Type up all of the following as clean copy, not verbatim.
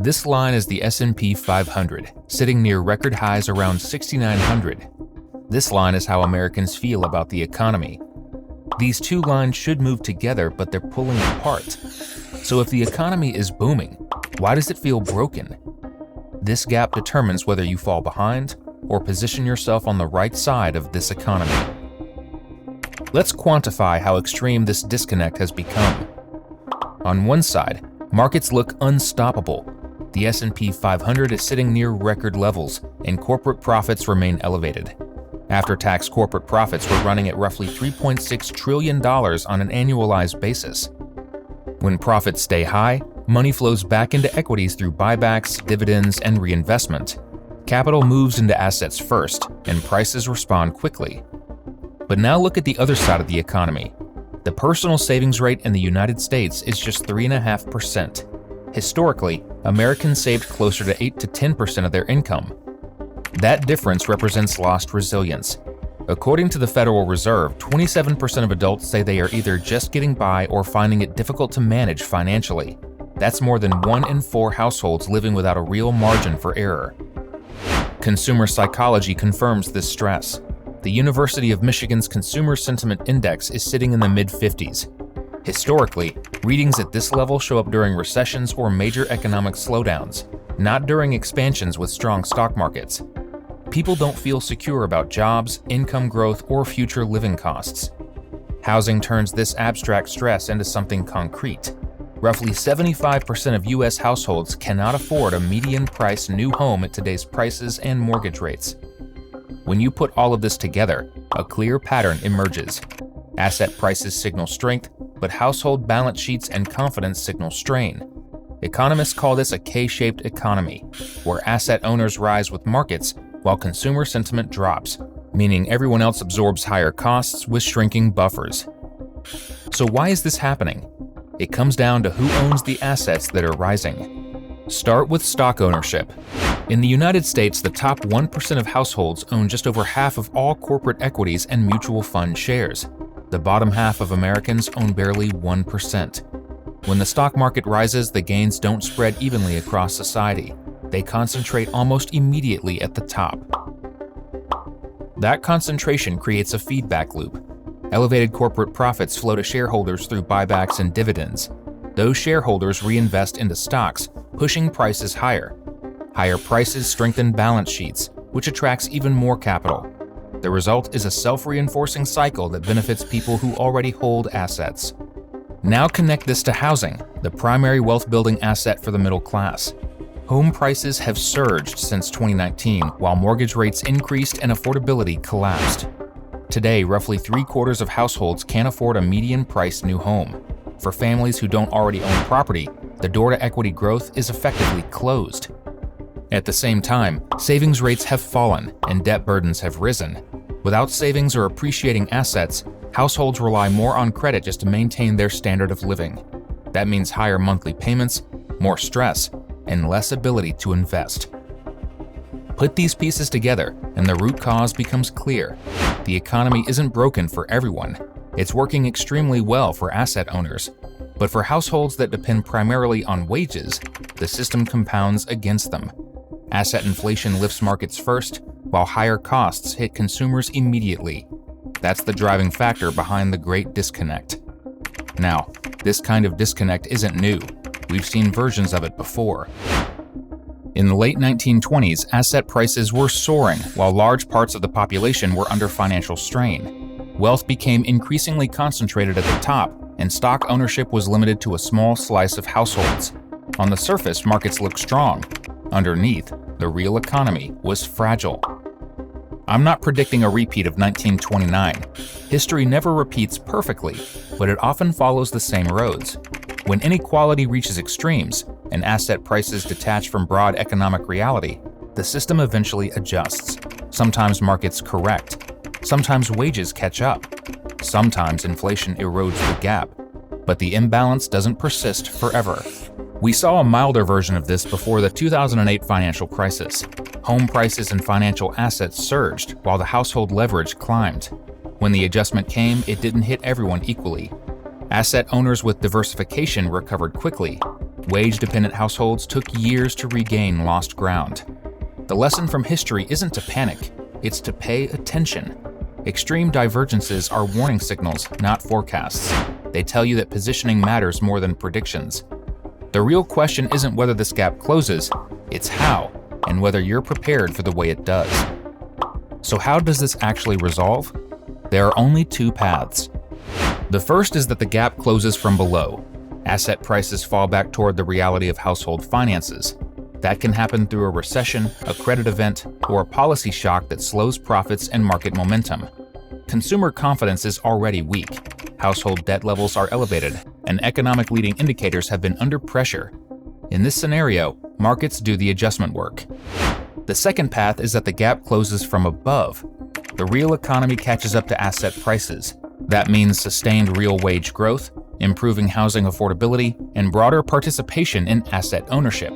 This line is the S&P 500, sitting near record highs around 6,900. This line is how Americans feel about the economy. These two lines should move together, but they're pulling apart. So if the economy is booming, why does it feel broken? This gap determines whether you fall behind or position yourself on the right side of this economy. Let's quantify how extreme this disconnect has become. On one side, markets look unstoppable. The S&P 500 is sitting near record levels, and corporate profits remain elevated. After-tax corporate profits were running at roughly $3.6 trillion on an annualized basis. When profits stay high, money flows back into equities through buybacks, dividends, and reinvestment. Capital moves into assets first, and prices respond quickly. But now look at the other side of the economy. The personal savings rate in the United States is just 3.5%. Historically, Americans saved closer to 8 to 10% of their income. That difference represents lost resilience. According to the Federal Reserve, 27% of adults say they are either just getting by or finding it difficult to manage financially. That's more than 1 in 4 households living without a real margin for error. Consumer psychology confirms this stress. The University of Michigan's Consumer Sentiment Index is sitting in the mid-50s. Historically, readings at this level show up during recessions or major economic slowdowns, not during expansions with strong stock markets. People don't feel secure about jobs, income growth, or future living costs. Housing turns this abstract stress into something concrete. Roughly 75% of U.S. households cannot afford a median-price new home at today's prices and mortgage rates. When you put all of this together, a clear pattern emerges. Asset prices signal strength, but household balance sheets and confidence signal strain. Economists call this a K-shaped economy, where asset owners rise with markets while consumer sentiment drops, meaning everyone else absorbs higher costs with shrinking buffers. So why is this happening? It comes down to who owns the assets that are rising. Start with stock ownership. In the United States, the top 1% of households own just over half of all corporate equities and mutual fund shares. The bottom half of Americans own barely 1%. When the stock market rises, the gains don't spread evenly across society. They concentrate almost immediately at the top. That concentration creates a feedback loop. Elevated corporate profits flow to shareholders through buybacks and dividends. Those shareholders reinvest into stocks, pushing prices higher. Higher prices strengthen balance sheets, which attracts even more capital. The result is a self-reinforcing cycle that benefits people who already hold assets. Now connect this to housing, the primary wealth-building asset for the middle class. Home prices have surged since 2019, while mortgage rates increased and affordability collapsed. Today, roughly 3/4 of households can't afford a median-priced new home. For families who don't already own property, the door to equity growth is effectively closed. At the same time, savings rates have fallen and debt burdens have risen. Without savings or appreciating assets, households rely more on credit just to maintain their standard of living. That means higher monthly payments, more stress, and less ability to invest. Put these pieces together, and the root cause becomes clear. The economy isn't broken for everyone. It's working extremely well for asset owners. But for households that depend primarily on wages, the system compounds against them. Asset inflation lifts markets first, while higher costs hit consumers immediately. That's the driving factor behind the Great Disconnect. Now, this kind of disconnect isn't new. We've seen versions of it before. In the late 1920s, asset prices were soaring while large parts of the population were under financial strain. Wealth became increasingly concentrated at the top, and stock ownership was limited to a small slice of households. On the surface, markets looked strong. Underneath, the real economy was fragile. I'm not predicting a repeat of 1929. History never repeats perfectly, but it often follows the same roads. When inequality reaches extremes and asset prices detach from broad economic reality, the system eventually adjusts. Sometimes markets correct. Sometimes wages catch up. Sometimes inflation erodes the gap. But the imbalance doesn't persist forever. We saw a milder version of this before the 2008 financial crisis. Home prices and financial assets surged while the household leverage climbed. When the adjustment came, it didn't hit everyone equally. Asset owners with diversification recovered quickly. Wage-dependent households took years to regain lost ground. The lesson from history isn't to panic, it's to pay attention. Extreme divergences are warning signals, not forecasts. They tell you that positioning matters more than predictions. The real question isn't whether this gap closes, it's how, and whether you're prepared for the way it does. So how does this actually resolve? There are only two paths. The first is that the gap closes from below. Asset prices fall back toward the reality of household finances. That can happen through a recession, a credit event, or a policy shock that slows profits and market momentum. Consumer confidence is already weak. Household debt levels are elevated, and economic leading indicators have been under pressure. In this scenario, markets do the adjustment work. The second path is that the gap closes from above. The real economy catches up to asset prices. That means sustained real wage growth, improving housing affordability, and broader participation in asset ownership.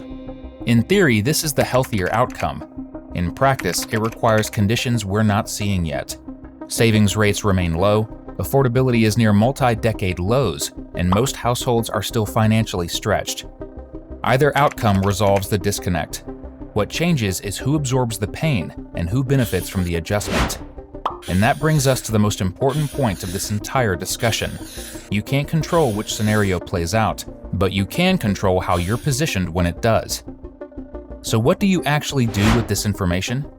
In theory, this is the healthier outcome. In practice, it requires conditions we're not seeing yet. Savings rates remain low, affordability is near multi-decade lows, and most households are still financially stretched. Either outcome resolves the disconnect. What changes is who absorbs the pain and who benefits from the adjustment. And that brings us to the most important point of this entire discussion. You can't control which scenario plays out, but you can control how you're positioned when it does. So what do you actually do with this information?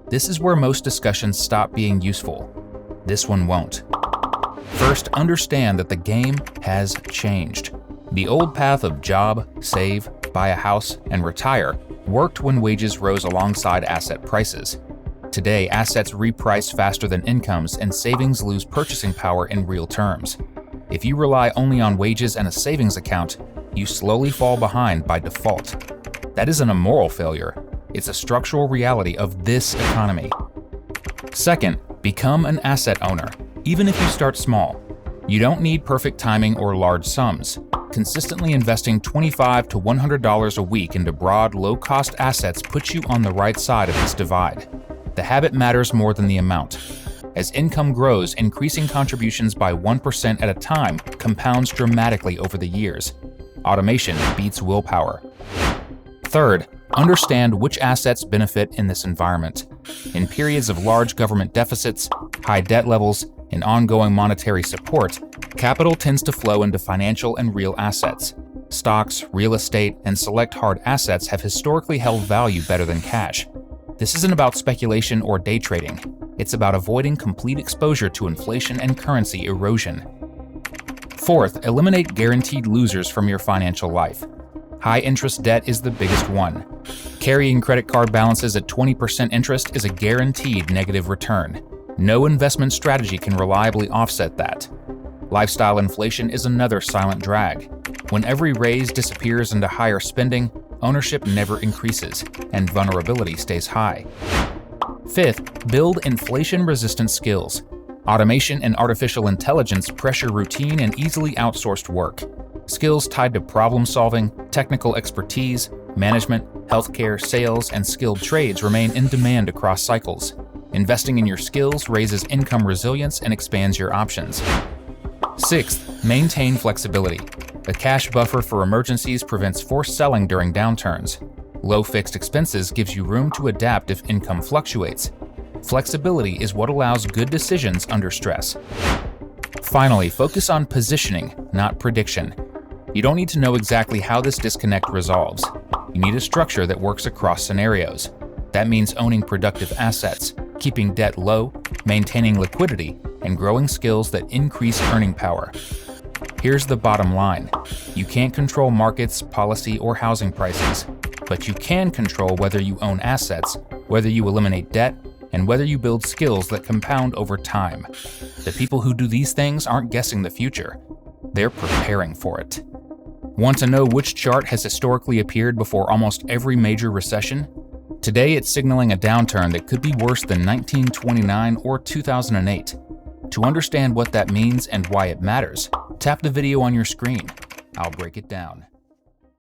This is where most discussions stop being useful. This one won't. First, understand that the game has changed. The old path of job, save, buy a house, and retire worked when wages rose alongside asset prices. Today, assets reprice faster than incomes and savings lose purchasing power in real terms. If you rely only on wages and a savings account, you slowly fall behind by default. That isn't a moral failure, it's a structural reality of this economy. Second, become an asset owner, even if you start small. You don't need perfect timing or large sums. Consistently investing $25 to $100 a week into broad, low-cost assets puts you on the right side of this divide. The habit matters more than the amount. As income grows, increasing contributions by 1% at a time compounds dramatically over the years. Automation beats willpower. Third, understand which assets benefit in this environment. In periods of large government deficits, high debt levels, and ongoing monetary support, capital tends to flow into financial and real assets. Stocks, real estate, and select hard assets have historically held value better than cash. This isn't about speculation or day trading. It's about avoiding complete exposure to inflation and currency erosion. Fourth, eliminate guaranteed losers from your financial life. High-interest debt is the biggest one. Carrying credit card balances at 20% interest is a guaranteed negative return. No investment strategy can reliably offset that. Lifestyle inflation is another silent drag. When every raise disappears into higher spending, ownership never increases, and vulnerability stays high. Fifth, build inflation-resistant skills. Automation and artificial intelligence pressure routine and easily outsourced work. Skills tied to problem-solving, technical expertise, management, healthcare, sales, and skilled trades remain in demand across cycles. Investing in your skills raises income resilience and expands your options. Sixth, maintain flexibility. A cash buffer for emergencies prevents forced selling during downturns. Low fixed expenses gives you room to adapt if income fluctuates. Flexibility is what allows good decisions under stress. Finally, focus on positioning, not prediction. You don't need to know exactly how this disconnect resolves. You need a structure that works across scenarios. That means owning productive assets, keeping debt low, maintaining liquidity, and growing skills that increase earning power. Here's the bottom line. You can't control markets, policy, or housing prices, but you can control whether you own assets, whether you eliminate debt, and whether you build skills that compound over time. The people who do these things aren't guessing the future. They're preparing for it. Want to know which chart has historically appeared before almost every major recession? Today it's signaling a downturn that could be worse than 1929 or 2008. To understand what that means and why it matters, tap the video on your screen. I'll break it down.